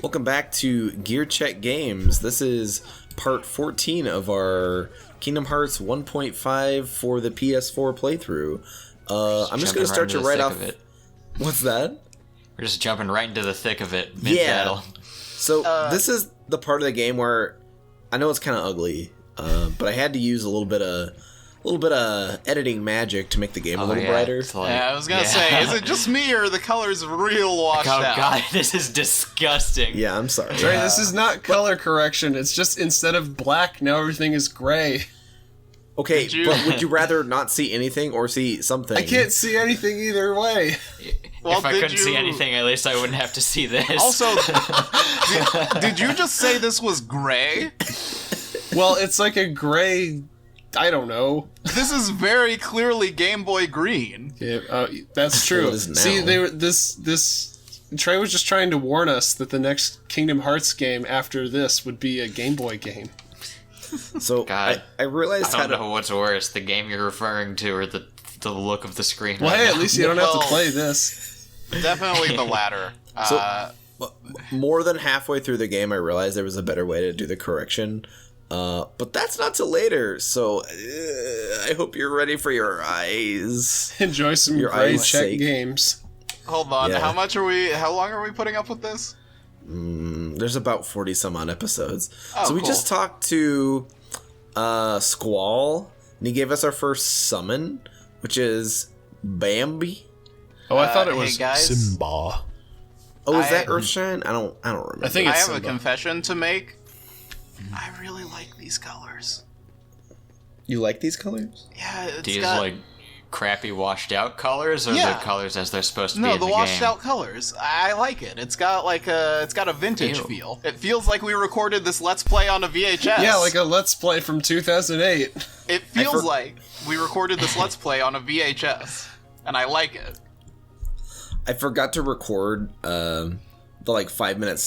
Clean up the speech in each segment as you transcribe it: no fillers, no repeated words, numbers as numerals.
Welcome back to Gear Check Games. This is part 14 of our Kingdom Hearts 1.5 for the PS4 playthrough. I'm just going to start you right off. What's that? We're just jumping right into the thick of it mid-battle. Yeah. So this is the part of the game where I know it's kind of ugly, but I had to use a little bit of editing magic to make the game a little brighter. Like, I was gonna say, is it just me or are the colors real washed out? Oh god, this is disgusting. Yeah, I'm sorry. Right, this is not color correction. It's just instead of black, now everything is gray. Okay, but would you rather not see anything or see something? I can't see anything either way. Well, if I couldn't see anything, at least I wouldn't have to see this. Also, did you just say this was gray? Well, it's like a gray... I don't know. This is very clearly Game Boy Green. Yeah, that's true. Well, it is now. See, this Trey was just trying to warn us that the next Kingdom Hearts game after this would be a Game Boy game. So God, I realized I don't know what's worse, the game you're referring to or the look of the screen. Well, right hey, now. at least you don't have to play this. Definitely the latter. More than halfway through the game, I realized there was a better way to do the correction. But that's not till later, so I hope you're ready for your eyes. Enjoy some Gray Check games. Hold on, Yeah. how long are we putting up with this? There's about 40 some odd episodes. Oh, so we cool. just talked to Squall, and he gave us our first summon, which is Bambi. Oh, I thought it hey was guys. Simba. Oh, is that Earthshine? I don't remember. I think I it's have a Simba. confession to make. I really like these colors. You like these colors? Yeah, it's These got... like crappy washed out colors or Yeah. the colors as they're supposed to be No, in the the washed game? out colors. I like it. It's got a vintage Ew. feel. It feels like we recorded this Let's Play on a VHS. Yeah, like a Let's Play from 2008. It feels like we recorded this Let's Play on a VHS, and I like it. I forgot to record the 5-minute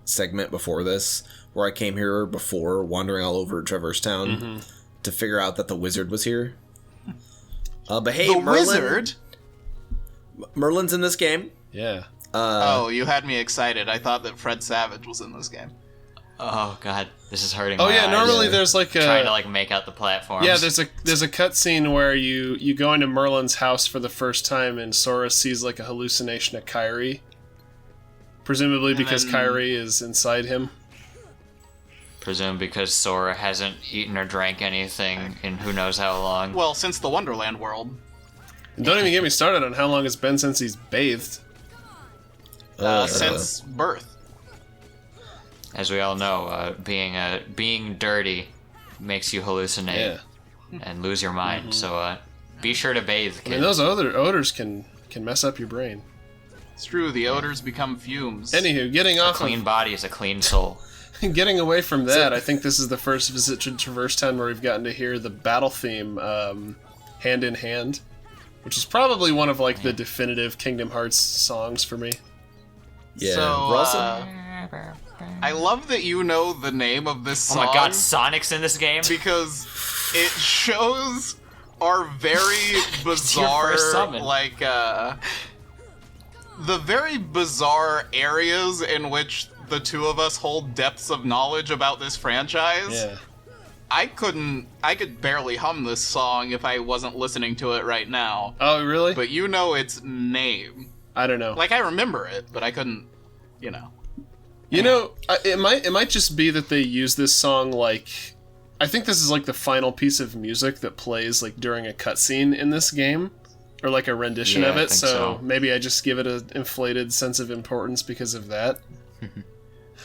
segment before this, where I came here before wandering all over Traverse Town to figure out that the wizard was here. But hey, The Merlin, wizard? Merlin's in this game. Yeah. Oh, you had me excited. I thought that Fred Savage was in this game. Oh god, this is hurting Oh my yeah, eyes. normally there's like a... Trying to make out the platforms. Yeah, there's a cutscene where you go into Merlin's house for the first time and Sora sees like a hallucination of Kairi. Presumably because Kairi is inside him. Presume because Sora hasn't eaten or drank anything in who knows how long. Well, since the Wonderland world. And don't even get me started on how long it's been since he's bathed. Since birth. As we all know, being dirty makes you hallucinate and lose your mind. So be sure to bathe, I kids. mean, those odors can mess up your brain. It's true, the odors become fumes. Anywho, getting A off clean body is a clean soul. getting away from that, I think this is the first visit to Traverse Town where we've gotten to hear the battle theme, Hand in Hand, which is probably one of the definitive Kingdom Hearts songs for me. Yeah. So, I love that you know the name of this song. Oh my god, Sonic's in this game? Because it shows our very bizarre, first summon. the very bizarre areas in which the two of us hold depths of knowledge about this franchise. Yeah. I could barely hum this song if I wasn't listening to it right now. Oh, really? But you know its name. I don't know. I remember it, but I couldn't, You know, it might just be that they use this song I think this is the final piece of music that plays during a cutscene in this game, or a rendition of I it. think So so. maybe I just give it an inflated sense of importance because of that.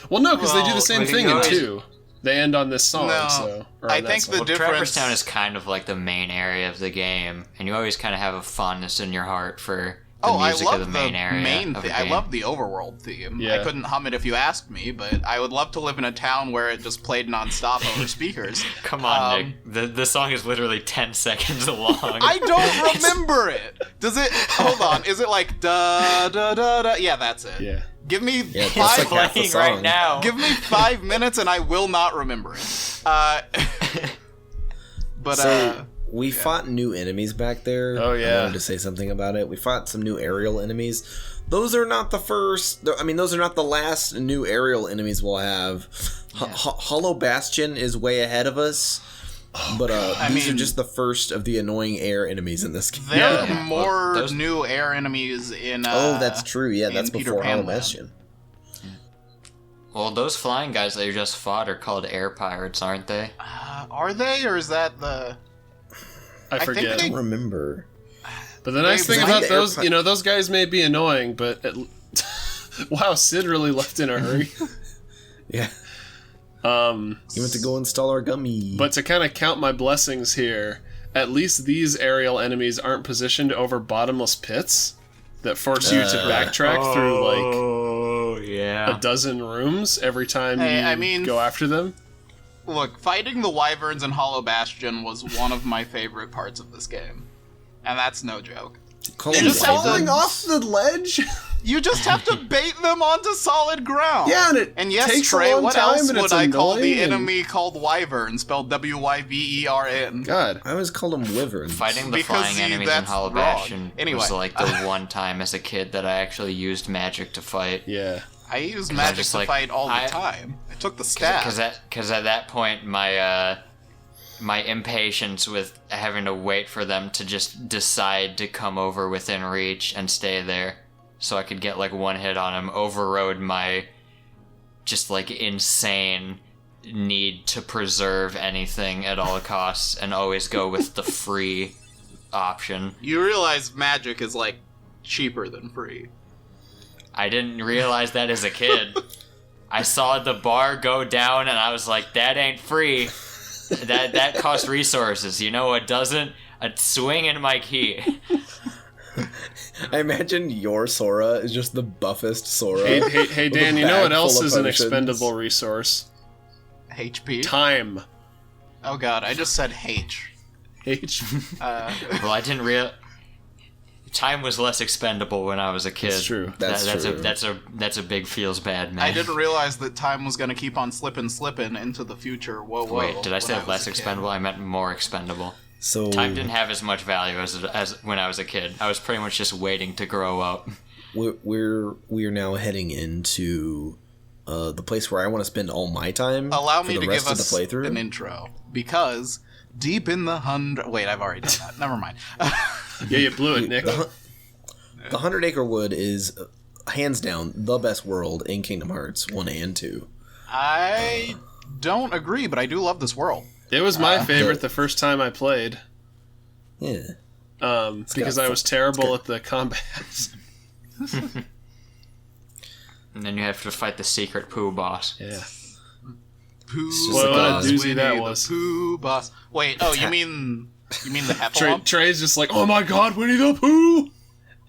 Well, no, because they do the same well, thing you in always- 2. They end on this song, No, so or I on that think song. the Well, difference. Traverse Town is kind of the main area of the game, and you always kind of have a fondness in your heart for the I music love of the main area of the I game. love the overworld theme. Yeah. I couldn't hum it if you asked me, but I would love to live in a town where it just played nonstop over speakers. Come on, Nick. The song is literally 10 seconds long. I don't remember it. Does it? Hold on. Is it da da da da? Yeah, that's it. Yeah. Give me Yeah, It's that's five. half the playing right song. now. Give me 5 minutes, and I will not remember it. But So We fought new enemies back there. Oh, yeah. I wanted to say something about it. We fought some new aerial enemies. Those are not the first... I mean, those are not the last new aerial enemies we'll have. Yeah. Hollow Bastion is way ahead of us. But these are just the first of the annoying air enemies in this game. There are more new air enemies in... that's true. Yeah, that's before Hollow Bastion. Well, those flying guys that you just fought are called air pirates, aren't they? Are they, or is that the... I forget. I don't remember. But the nice thing about those, those guys may be annoying, but... wow, Sid really left in a hurry. Yeah. You went to go install our gummy. But to kind of count my blessings here, at least these aerial enemies aren't positioned over bottomless pits that force you to backtrack through, a dozen rooms every time you go after them. Look, fighting the wyverns in Hollow Bastion was one of my favorite parts of this game. And that's no joke. Just falling off the ledge? You just have to bait them onto solid ground. Yeah, and yes, takes Trey, a long what time, else and would it's I call the annoying enemy called Wyvern, spelled W-Y-V-E-R-N? God. I always called them wyverns. Fighting the flying enemies in Hollow Bastion was like the one time as a kid that I actually used magic to fight. Yeah. I used magic to fight all the time. I took the stab. Because at that point, my impatience with having to wait for them to just decide to come over within reach and stay there so I could get like one hit on them overrode my just like insane need to preserve anything at all costs and always go with the free option. You realize magic is like cheaper than free. I didn't realize that as a kid. I saw the bar go down and I was like, that ain't free. That costs resources. You know what doesn't? A swing in my key. I imagine your Sora is just the buffest Sora. Hey Dan, you know what else is an expendable resource? HP? Time. Oh god, I just said H. H? Well, I didn't realize... Time was less expendable when I was a kid. That's true. That's a big feels bad, man. I didn't realize that time was going to keep on slipping into the future. Whoa. Wait, did I say less expendable? I meant more expendable. So time didn't have as much value as when I was a kid. I was pretty much just waiting to grow up. We're now heading into the place where I want to spend all my time. Allow for me the to rest give of the us playthrough. an intro because deep in the 100. Wait, I've already done that. Never mind. Yeah, you blew it, Nick. The 100-Acre Wood is hands down the best world in Kingdom Hearts 1 and 2. I don't agree, but I do love this world. It was my favorite the first time I played. Yeah. Because I was terrible at the combat. And then you have to fight the secret Pooh boss. Yeah. Pooh what boss, a doozy Winnie that was. The Pooh boss. Wait, you mean the Heffalump? Trey's just like, oh my god, Winnie the Pooh!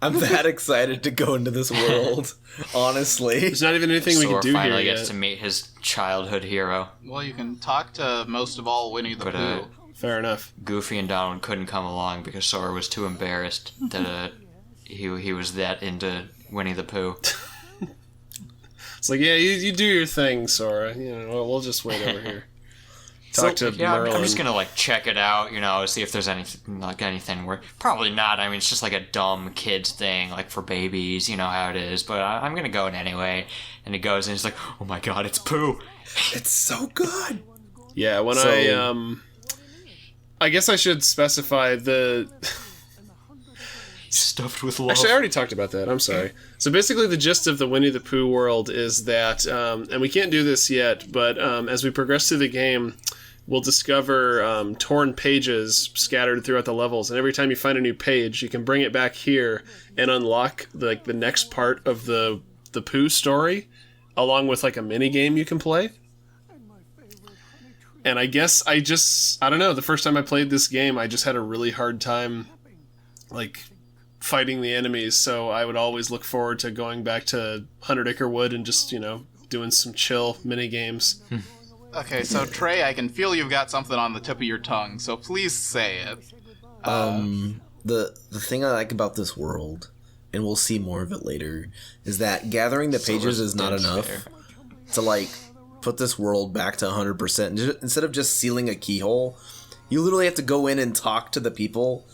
I'm that excited to go into this world, honestly. There's not even anything we can do here finally yet. gets to meet his childhood hero. Well, you can talk to, most of all, Winnie the Pooh. Fair enough. Goofy and Donald couldn't come along because Sora was too embarrassed that he was that into Winnie the Pooh. It's like, yeah, you do your thing, Sora. We'll just wait over here. Talk to Merlin. I'm just gonna check it out, see if there's anything where probably not. I mean, it's just like a dumb kids thing, like for babies, you know how it is. But I'm gonna go in anyway. And he goes and he's like, oh my god, it's Pooh. It's so good. Yeah, I guess I should specify the stuffed with love. Actually, I already talked about that. I'm sorry. So basically, the gist of the Winnie the Pooh world is that, and we can't do this yet, but as we progress through the game, we'll discover torn pages scattered throughout the levels, and every time you find a new page, you can bring it back here and unlock the next part of the Pooh story, along with a mini game you can play. And I guess I don't know, the first time I played this game, I just had a really hard time fighting the enemies, so I would always look forward to going back to 100-Acre Wood and just, doing some chill mini games. Okay, so Trey, I can feel you've got something on the tip of your tongue, so please say it. The thing I like about this world, and we'll see more of it later, is that gathering the pages is not enough to put this world back to 100%. Instead of just sealing a keyhole, You literally have to go in and talk to the people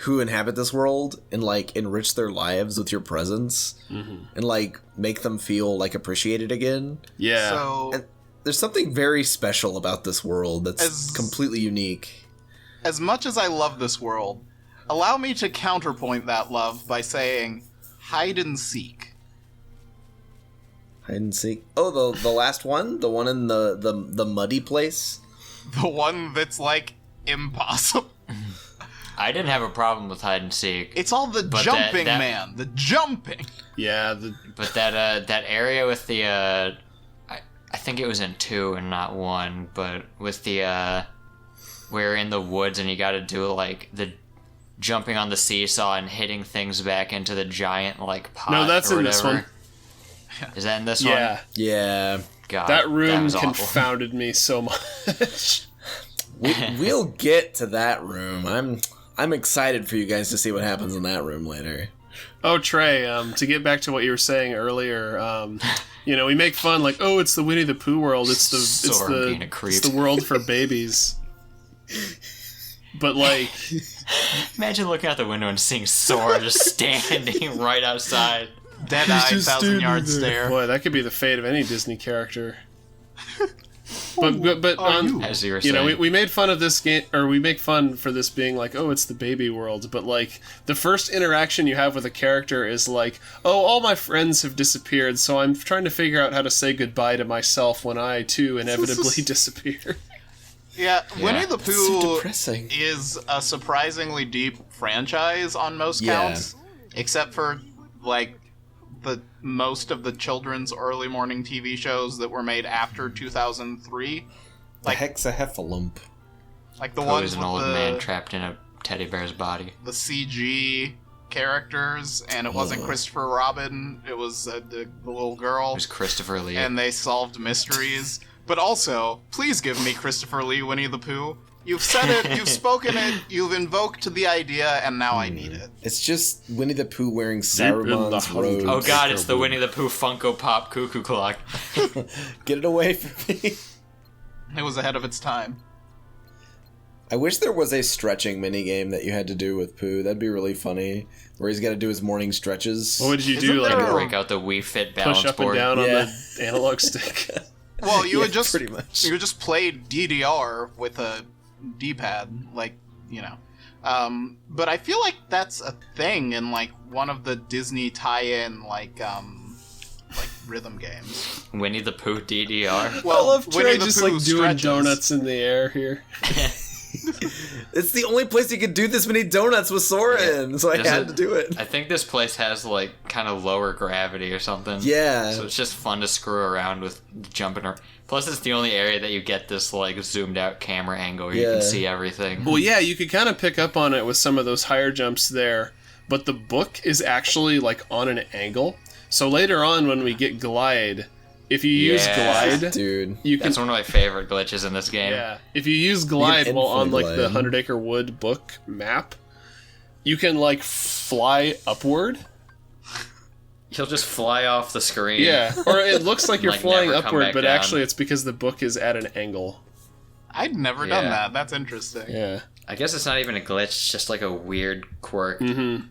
who inhabit this world and, like, enrich their lives with your presence and, like, make them feel, like, appreciated again. Yeah. So, And there's something very special about this world that's completely unique. as much as I love this world, allow me to counterpoint that love by saying hide and seek. Hide and seek. Oh, the last one? The one in the muddy place? The one that's, like, impossible. I didn't have a problem with hide and seek. It's all the But jumping, that- man. The jumping. Yeah. But that area with the I think it was in 2 and not 1, but with the we're in the woods and you got to do like the jumping on the seesaw and hitting things back into the giant like pot. No, that's or in this whatever. one. Is that in this Yeah. one? Yeah. God, That room was awful. confounded me so much. We'll get to that room. I'm excited for you guys to see what happens in that room later. Oh, Trey, to get back to what you were saying earlier, we make fun like, oh, it's the Winnie the Pooh world. It's being a creep. the world for babies. But like, Imagine looking out the window and seeing Sora just standing right outside. Dead-eyed, just 1,000-yard standing there. stare. boy, that could be the fate of any Disney character. But on, As you were saying. we made fun of this game, or we make fun for this being like, oh, it's the baby world. But like, the first interaction you have with a character is like, oh, all my friends have disappeared, so I'm trying to figure out how to say goodbye to myself when I too inevitably disappear. Yeah, Winnie the That's so Pooh depressing. is a surprisingly deep franchise on most Yeah. counts, except for, like, the most of the children's early morning TV shows that were made after 2003. The hexahephalump. Like the Pooh ones is an with old the, man trapped in a teddy bear's body. the CG characters, and it wasn't Christopher Robin, it was the little girl, It was Christopher Lee. and they solved mysteries. But also, please give me Christopher Lee Winnie the Pooh. You've said it, you've spoken it, you've invoked the idea, and now I need it. It's just Winnie the Pooh wearing in the Saruman's hole. robes. Oh god, it's the Winnie the Pooh Funko Pop Cuckoo Clock. Get it away from me. It was ahead of its time. I wish there was a stretching minigame that you had to do with Pooh. That'd be really funny. Where he's got to do his morning stretches. What would you Isn't do? there Like a- Break out the Wii Fit balance push up and board. down on Yeah. the analog stick? Well, you Yeah, would just pretty much. you would just play DDR with a D-pad, like, you know. But I feel like that's a thing in like one of the Disney tie-in like rhythm games. Winnie the Pooh DDR. Well, I love Trey Winnie the just Pooh like doing stretches. donuts in the air here. It's the only place you could do this many donuts with Sora in, so I Does had it- to do it. I think this place has like kind of lower gravity or something. Yeah. So it's just fun to screw around with jumping around. Plus, it's the only area that you get this like zoomed out camera angle where you Yeah. can see everything. Well, yeah, you could kind of pick up on it with some of those higher jumps there, but the book is actually like on an angle. So later on, when we get glide, if you use Yeah. glide, Dude. you can. That's one of my favorite glitches in this game. Yeah, if you use glide You can while on infinite like the glide. 100 Acre Wood book map, you can like fly upward. He'll just fly off the screen. Yeah, or it looks like you're Like, flying never come upward, back but down. actually it's because the book is at an angle. I'd never done Yeah. that. That's interesting. Yeah. I guess it's not even a glitch, it's just like a weird quirk. Mm-hmm.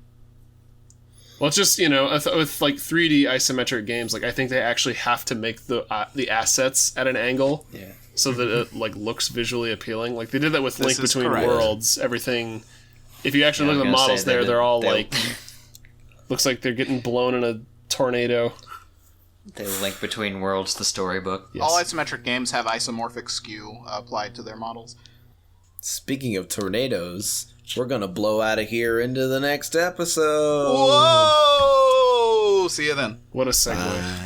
Well, it's just, with like 3D isometric games, like I think they actually have to make the assets at an angle, Yeah. so that it like looks visually appealing. Like they did that with This Link is Between correct. Worlds. Everything. If you actually Yeah, look I at the was gonna models say they there, did- they're all they- like looks like they're getting blown in a tornado. They link between worlds, the storybook. Yes. All isometric games have isomorphic skew applied to their models. Speaking of tornadoes, we're gonna blow out of here into the next episode. Whoa! See you then. What a segue. Bye.